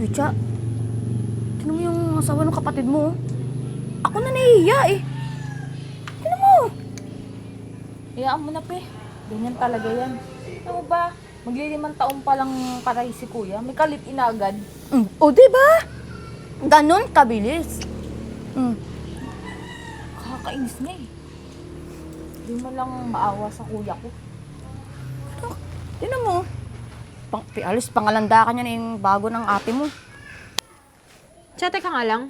Lucha, tinan mo yung asawa ng kapatid mo. Ako na nahihiya eh. Tinan mo. Iyaan mo na, pe. Ganyan talaga yan. Ano ba? Maglilimang taon pa lang patay si kuya. May kalit inagad. O diba? Ganon kabilis. Kakainis nga eh. Di mo lang maawa sa kuya ko. Tinan mo. Alis, pangalanda ka niya na yung bago ng ate mo. Tsa, teka nga lang.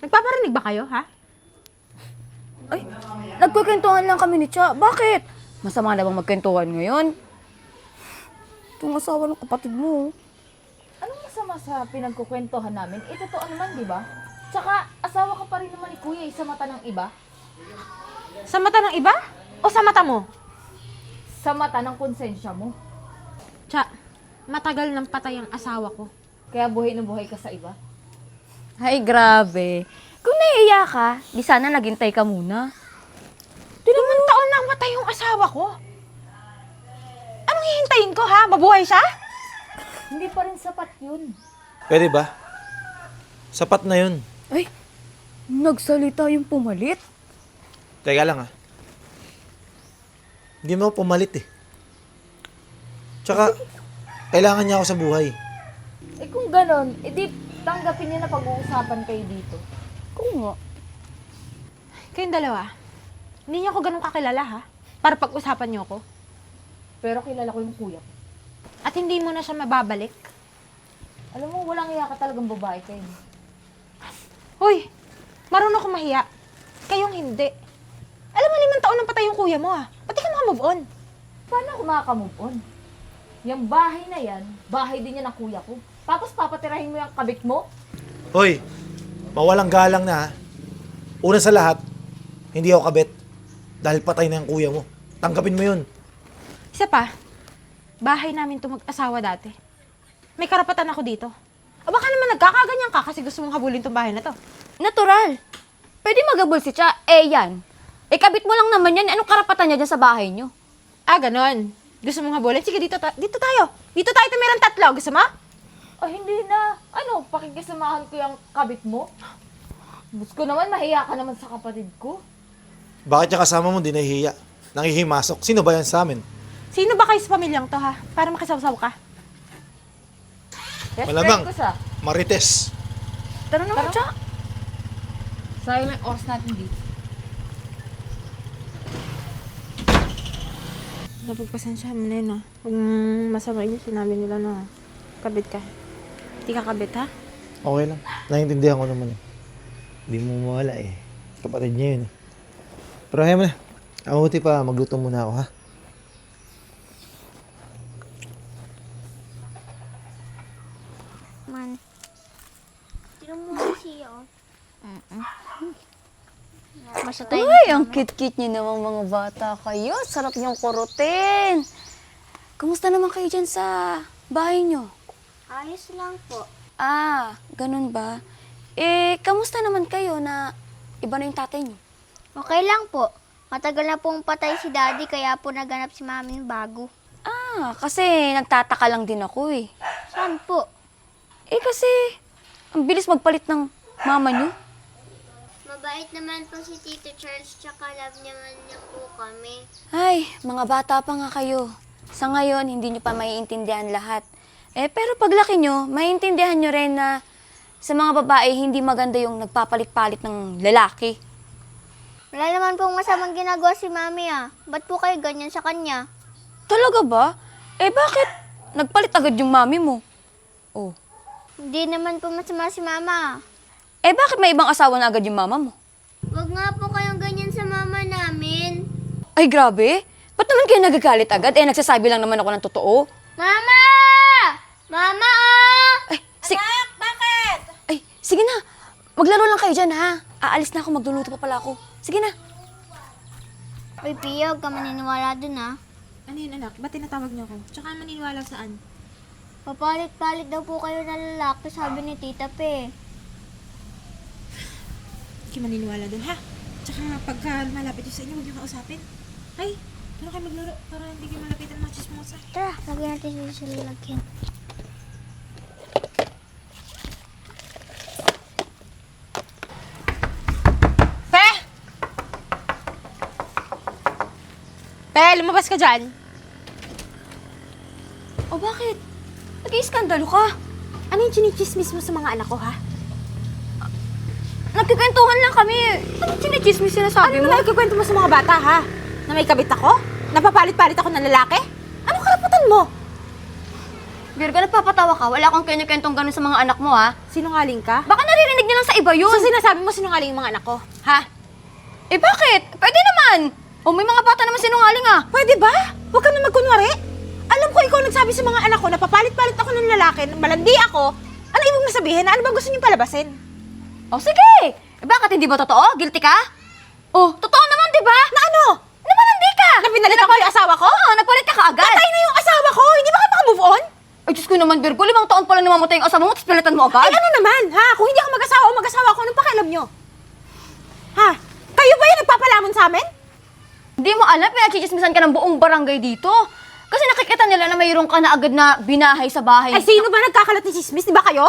Nagpaparinig ba kayo, ha? Ay, nagkukwentuhan lang kami ni Cha. Bakit? Masama na bang magkwentuhan ngayon? Itong asawa ng kapatid mo. Anong masama sa pinagkukwentuhan namin? Eh, totoo naman, di ba? Tsaka, asawa ka pa rin naman ni kuya sa mata ng iba. Sa mata ng iba? O sa mata mo? Sa mata ng konsensya mo. Tsa, matagal nang patay ang asawa ko. Kaya buhay na buhay ka sa iba. Ay, grabe. Kung naiiya ka, di sana naghintay ka muna. Limang taon nang matay yung asawa ko. Anong hihintayin ko, ha? Mabuhay siya? Hindi pa rin sapat yun. Pwede ba? Sapat na yun. Ay, nagsalita yung pumalit. Teka lang Hindi mo ako pumalit eh. Tsaka, kailangan niya ako sa buhay. Eh kung ganon, edi tanggapin niya na pag-uusapan kayo dito. Kung nga. Kayong dalawa, hindi niyo ako ganun kakilala, ha? Para pag-usapan niyo ako. Pero kilala ko yung kuya ko. At hindi mo na siya mababalik. Alam mo, walang iya ka talagang babae kayo. Hoy, marunong ako mahiya. Kayong hindi. Alam mo, 5 taon nang patay yung kuya mo, ha? Pati ka maka-move on. Paano ako makaka-move on? Yung bahay na yan, bahay din yan ng kuya ko. Tapos papatirahin mo yung kabit mo? Hoy, mawalang galang na ha. Una sa lahat, hindi ako kabit. Dahil patay na yung kuya mo. Tanggapin mo yun. Isa pa, bahay namin to mag-asawa dati. May karapatan ako dito. O baka naman nagkakaganyan ka kasi gusto mong habulin tong bahay na to. Natural. Pwede magabol si Cha. Eh, yan. Eh, kabit mo lang naman yan. Anong karapatan niya dyan sa bahay niyo? Ah, ganon. Gusto mong habulin? Sige, dito tayo. Dito tayo tumirang 3. Gusto mo? Ay, hindi na. Ano, pakikisamahan ko yung kabit mo? Gusto ko naman, mahiya ka naman sa kapatid ko. Bakit yung kasama mo di nahihiya? Nangihimasok. Sino ba yan sa amin? Sino ba kayo sa pamilyang to, ha? Para makisawsaw ka. Best Malamang. friend ko siya. Marites. Tara naman, Cha. Sayang lang oras natin dito. Napagpasensya mo na yun, ha? Huwag masama yun, sinabi nila na kabit ka. Hindi ka kabit, ha? Okay lang. Naiintindihan ko naman eh. Hindi mo mawala eh. Kapatid niya yun eh. Pero ayaw mo na. Ang buti pa, magluto muna ako ha. Man. Tingnan mo siya, oh. Masatay Ay, ang cute-cute niyo namang mga bata kayo. Sarap niyong kurutin. Kumusta naman kayo dyan sa bahay niyo? Ayos lang po. Ah, ganun ba? Eh, kamusta naman kayo na iba na yung tatay niyo? Okay lang po. Matagal na pong patay si daddy kaya po naganap si mami ng bago. Ah, kasi nagtataka lang din ako eh. Saan po? Eh kasi, ang bilis magpalit ng mama niyo. Mabait naman po si Tito Charles tsaka love naman niya po kami. Ay, mga bata pa nga kayo. Sa ngayon, hindi niyo pa maiintindihan lahat. Eh, pero paglaki niyo, maiintindihan niyo rin na sa mga babae, hindi maganda yung nagpapalit-palit ng lalaki. Wala naman pong masamang ginagawa si mami ah. Ba't po kayo ganyan sa kanya? Talaga ba? Eh, bakit nagpalit agad yung mami mo? Oh. Hindi naman po masama si mama. Eh, bakit may ibang asawa na agad yung mama mo? Wag nga po kayong ganyan sa mama namin. Ay, grabe. Ba't naman kayo nagagalit agad? Eh, nagsasabi lang naman ako ng totoo. Mama! Mama ah! Ay, bakit? Ay, sige na. Maglaro lang kayo dyan, ha? Aalis na ako, magluluto pa pala ako. Sige na. Uy, Pia, huwag ka maniniwala dun ah. Ano yun, anak? Ba't tinatawag niyo ako? Tsaka maniniwala saan? Papalit-palit daw po kayo na lalaki, sabi ni Tita Pe. Hindi kayo maniniwala dun, ha? Tsaka pagka malapit yung sa inyo, huwag niyo kausapin. Ay, pero kayo maglaro para hindi kayo malapitan ng mga chismosa. Tara, lagyan natin sa lalagyan. lumabas ka dyan. O bakit? Nag-iiskandalo ka. Ano yung chinichismis mo sa mga anak ko, ha? Nagkikwentuhan lang kami. Ano chinichismis sinasabi Ano mo? na nagkikwento mo sa mga bata, ha? Na may kabit ako? Napapalit-palit ako ng lalaki? Anong karapatan mo? Virgo, nagpapatawa ka. Wala akong kinikwentong ganun sa mga anak mo, ha? Sinungaling ka? Baka naririnig niya lang sa iba yun. So sinasabi mo sinungaling yung mga anak ko, ha? Eh bakit? Pwede naman. O may mga bata naman sinungaling, ah. Pwede ba? Huwag ka na magkunwari. Alam ko ikaw nagsabi sa mga anak ko na papalit-palit ako ng lalaki, malandi ako. Ano ibig mo sabihin? Ano ba gusto niyong palabasin? O sige! Eh bakit hindi ba totoo? Guilty ka? Oh, totoo naman, di ba? Na ano? Namalandi ka! Na pinalitan ko yung asawa ko? Oo, nagpalit ka kaagad. Patay na yung asawa ko! Hindi ba ka makamove on? Ay, Diyos ko naman, Virgo. 5 taon pala namamatay yung asawa mo, tapos pilitan mo agad? Ay ano naman, ha? Kung hindi ako mag-asawa o mag-asawa ko, anong pakialam nyo? Ha? Kayo ba yung nagpapalamon sa amin? Hindi mo alam, pinachichismisan ka ng buong barangay dito. Kasi nakikita nila na mayroon ka na agad na binahay sa bahay. Ay, sino ba nagkakalat ng chismis? Di ba kayo?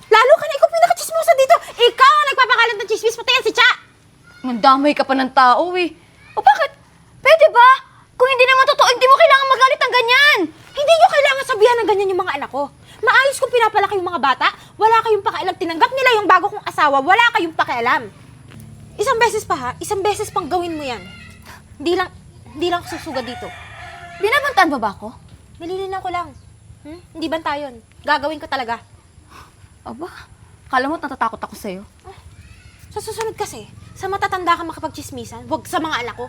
Lalo ka na ikaw pinakachismosa dito. Ikaw ang nagpapakalat ng chismis, pati yan si Cha. Mandamay ka pa ng tao, eh. O bakit? Pwede ba? Kung hindi naman totoo, hindi mo kailangan magalit ng ganyan. Hindi nyo kailangan sabihan ng ganyan yung mga anak ko. Maayos kung pinapalaki yung mga bata, wala kayong pakialam. Tinanggap nila yung bago kong asawa, wala kayong pakialam. Isang beses pa ha, isang beses pang gawin mo yan. Hindi lang ako susuga dito. Binabantaan mo ba ako? Nililinaw ko lang. Hindi bantayon. Gagawin ko talaga. Aba, kala mo natatakot ako sa'yo. Sa susunod kasi, sa matatanda ka makapagchismisan, wag sa mga anak ko.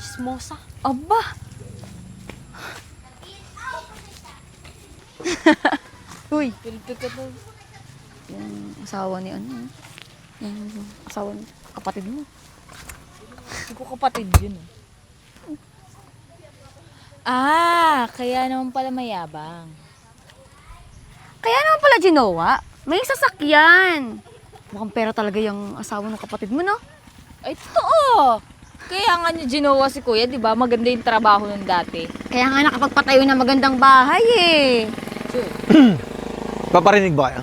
Chismosa. Aba. Uy. Yung asawa ni ano, yung asawa ni kapatid mo. Hindi ko kapatid yun. Kaya naman pala mayabang. Kaya naman pala ginawa, may sasakyan. Mukhang pera talaga yung asawa ng kapatid mo, no? Ay, totoo! Kaya nga niya ginawa si kuya, di ba? Maganda yung trabaho nun dati. Kaya nga nakapagpatayo ng magandang bahay, eh. Paparinig ba kayo?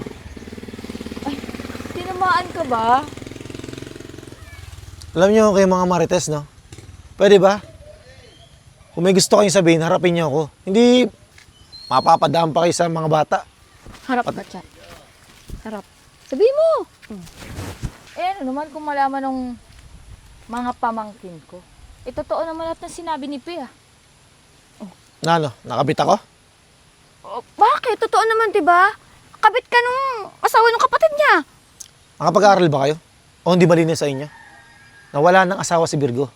Tinamaan ka ba? Alam niyo kayo mga marites, no? Pwede ba? Kung may gusto kayong sabihin, harapin niyo ako. Hindi mapapadaan pa kayo sa mga bata. Harap ba, Chat? Harap. Sabihin mo. Eh, ano naman kung malaman ng mga pamangkin ko? Eh, totoo naman lahat ng sinabi ni Pia. Na ano, nakabit ako? Bakit? Totoo naman, di ba? Kabit ka nung asawa ng kapatid niya. Nakapag-aaral ba kayo? O hindi malinis sa inyo? Nawala ng asawa si Virgo.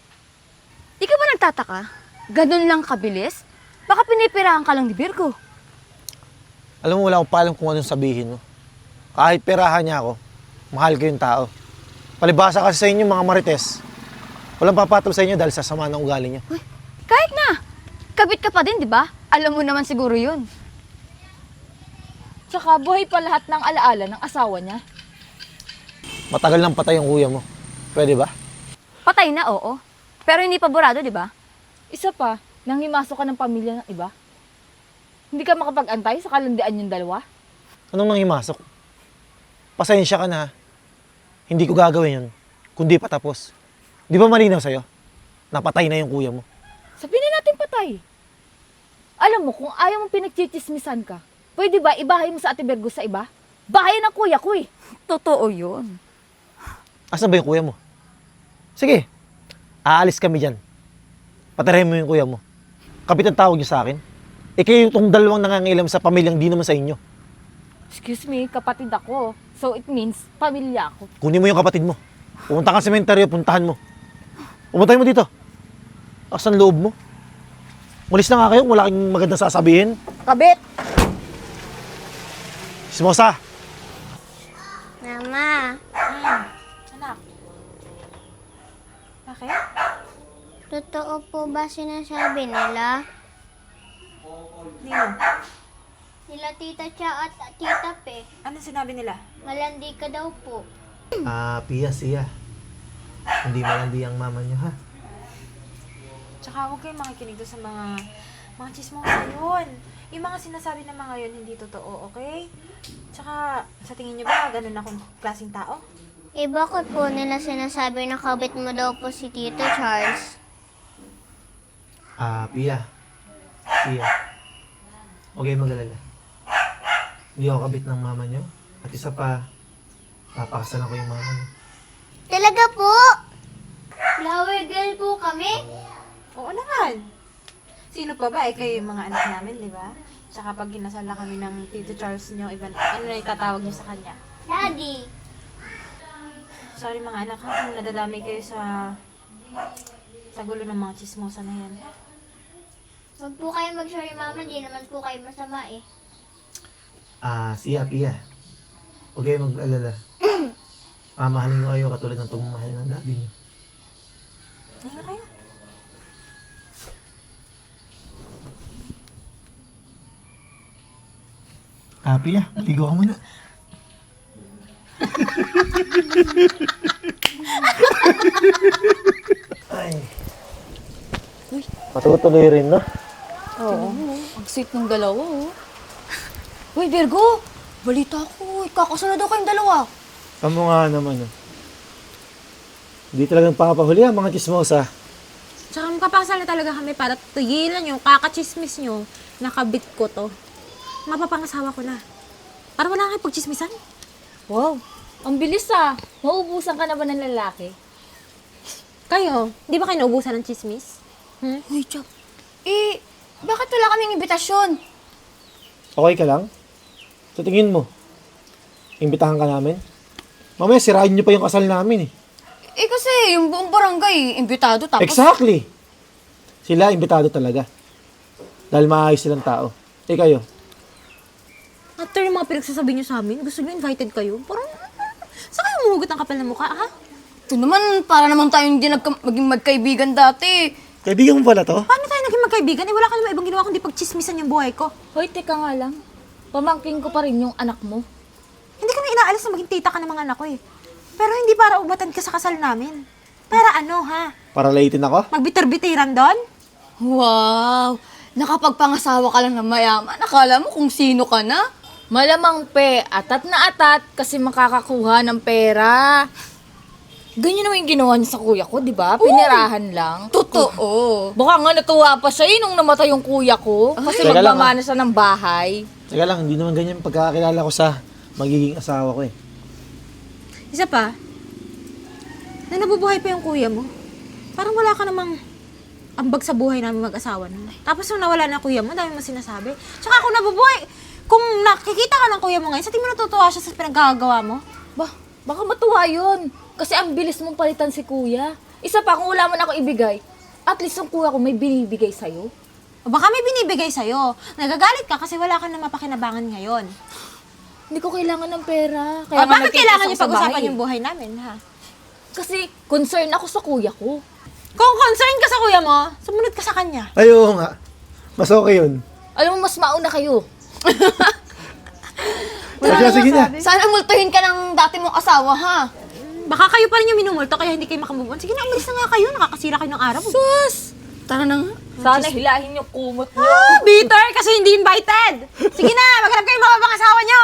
Di ka ba nagtataka? Ganun lang kabilis? Baka pinipirahan ka lang ni Virgo. Alam mo, wala akong palam kung anong sabihin mo. Kahit perahan niya ako, mahal ko yung tao. Palibasa kasi sa inyo mga marites. Walang papatol sa inyo dahil sa sama ng ugali niyo. Uy, kahit na. Kabit ka pa din, di ba? Alam mo naman siguro yun. Tsaka buhay pa lahat ng alaala ng asawa niya. Matagal nang patay ang kuya mo. Pwede ba? Patay na, oo. Pero hindi pa burado, di ba? Isa pa, nang himasok ka ng pamilya ng iba. Hindi ka makapag-antay sa kalandian yung dalawa. Anong nang himasok? Pasensya ka na. Hindi ko gagawin yun. Kundi patapos. Di ba malinaw sa'yo? Napatay na yung kuya mo. Sabihin na natin patay. Alam mo, kung ayaw mong pinagchichismisan ka, pwede ba ibahay mo sa Ate Virgo sa iba? Bahay ng kuya ko eh. Totoo yun. Asan ba yung kuya mo? Sige, aalis kami dyan. Patirahin mo yung kuya mo. Kapit ang tawag niyo sa akin. Eh kayo itong dalawang nangangilam sa pamilyang di naman sa inyo. Excuse me, kapatid ako. So it means, pamilya ako. Kunin mo yung kapatid mo. Pumunta ka sa sementeryo, puntahan mo. Pumuntahin mo dito. Asan loob mo? Mulis na nga kayo, wala kang magandang sasabihin. Kabit! Simosa, Mama, Anak. Bakit? totoo po ba sinasabi nila? Nino, Nila Tita Cha at Tita Pe, ano sinabi nila? malandi ka daw po. Pia, siya. Hindi malandi ang mama niyo, ha? Tsaka huwag kayong makikinig doon sa mga chismosa yun. Yung mga sinasabi ng mga yun, hindi totoo, okay? Tsaka, sa tingin niyo ba, ganun akong klaseng tao? Eh bakit po nila sinasabi na kabit mo daw po si Tito Charles? Pia. Pia. Huwag kayong mag-alala. Hindi ako kabit ng mama niyo. At isa pa, papakasalan ko yung mama niyo. Talaga po? Flower girl po kami? Oo naman. Sino pa ba? Kayo yung mga anak namin, di ba? Tsaka pag kinasal na kami ng Tito Charles nyo, iba, ano na itatawag nyo sa kanya? Daddy. Sorry mga anak ha, kung nadadami kayo sa gulo ng mga chismosa na yan. Huwag po kayo mag-sorry mama, di naman po kayo masama eh. Siya, Pia. Huwag kayong mag-alala. Mamahalin ko kayo katulad ng tumamahal ng daddy niyo. Ayun kayo. Pia, maligo ka muna. Ay. Matutuloy rin, no? Oo. Ang sweet ng dalawa, oh. Uy, Virgo! Balita ko, ikakasal na daw kayong dalawa. Kamu nga naman, no? Hindi talagang papahuli ang mga chismosa. Tsaka magpapakasal na talaga kami para tigilan yung kakachismis nyo. Nakabit ko to. Mapapangasawa ko na. Para wala kang pagchismisan. Wow, ang bilis ah. Mauubusan ka na ba ng lalaki? Kayo, di ba kayo naubusan ng chismis? Uy, Chap. Bakit wala kaming imbitasyon? Okay ka lang? Sa tingin mo, imbitahan ka namin? Mamaya sirahin niyo pa yung kasal namin, eh. Kasi yung buong barangay, imbitado tapos... Exactly! Sila, imbitado talaga. Dahil maayos silang tao. Kayo, After yung mga pinagsasabi nyo sa amin, gusto nyo invited kayo? Parang, saan kayo umuhugot ng kapal ng mukha, ha? Ito naman, para naman tayo hindi maging magkaibigan dati. kaibigan mo pala to? Paano tayo naging magkaibigan? Wala ka naman ibang ginawa kundi pagchismisan yung buhay ko. Hoy, teka nga lang. Pamangking ko pa rin yung anak mo. Hindi ko na inaalis na maging tita ka ng mga anak ko eh. Pero hindi para ubatan ka sa kasal namin. Para ano, ha? Para laitin ako? Magbitir-bitiran doon? Wow! Nakapagpangasawa ka lang ng mayaman. Akala mo kung sino ka na? Malamang pe, atat na atat kasi makakakuha ng pera. Ganyan naman yung ginawa niya sa kuya ko, di ba? Pinirahan lang. Totoo. Baka nga natuwa pa siya nung namatay yung kuya ko. Kasi Teka lang, magmamana siya ng bahay. Teka lang, hindi naman ganyan pagkakakilala ko sa magiging asawa ko, eh. Isa pa, na nabubuhay pa yung kuya mo. Parang wala ka namang ambag sa buhay namin mag-asawa na. Tapos nung nawala na kuya mo, dami mo sinasabi. Tsaka ako nabubuhay. Kung nakikita ka ng kuya mo ngayon, sa tingin mo natutuwa siya sa pinaggagawa mo? Baka matuwa yun. Kasi ang bilis mong palitan si kuya. Isa pa, kung wala man ako ibigay, at least yung kuya ko may binibigay sa'yo. O baka may binibigay sa'yo. Nagagalit ka kasi wala ka na mapakinabangan ngayon. Hindi ko kailangan ng pera. O bakit nagtitis kailangan ako niyo sa pag-usapan bahay. yung buhay namin, ha? Kasi concern ako sa kuya ko. Kung concerned ka sa kuya mo, sumunod ka sa kanya. Ay, oo nga. Mas okay yun. Alam mo, mas mauna kayo. Sige na. Sana multuhin ka ng dati mong asawa, ha? Baka kayo pa rin yung minumulto kaya hindi kayo makamove on. Sige na, umalis na nga kayo. Nakakasira kayo ng araw. Sus! Tara na nga. Sana hilahin yung kumot niyo. Bitter kasi hindi invited. Sige na, maghanap kayo mga pangasawa nyo.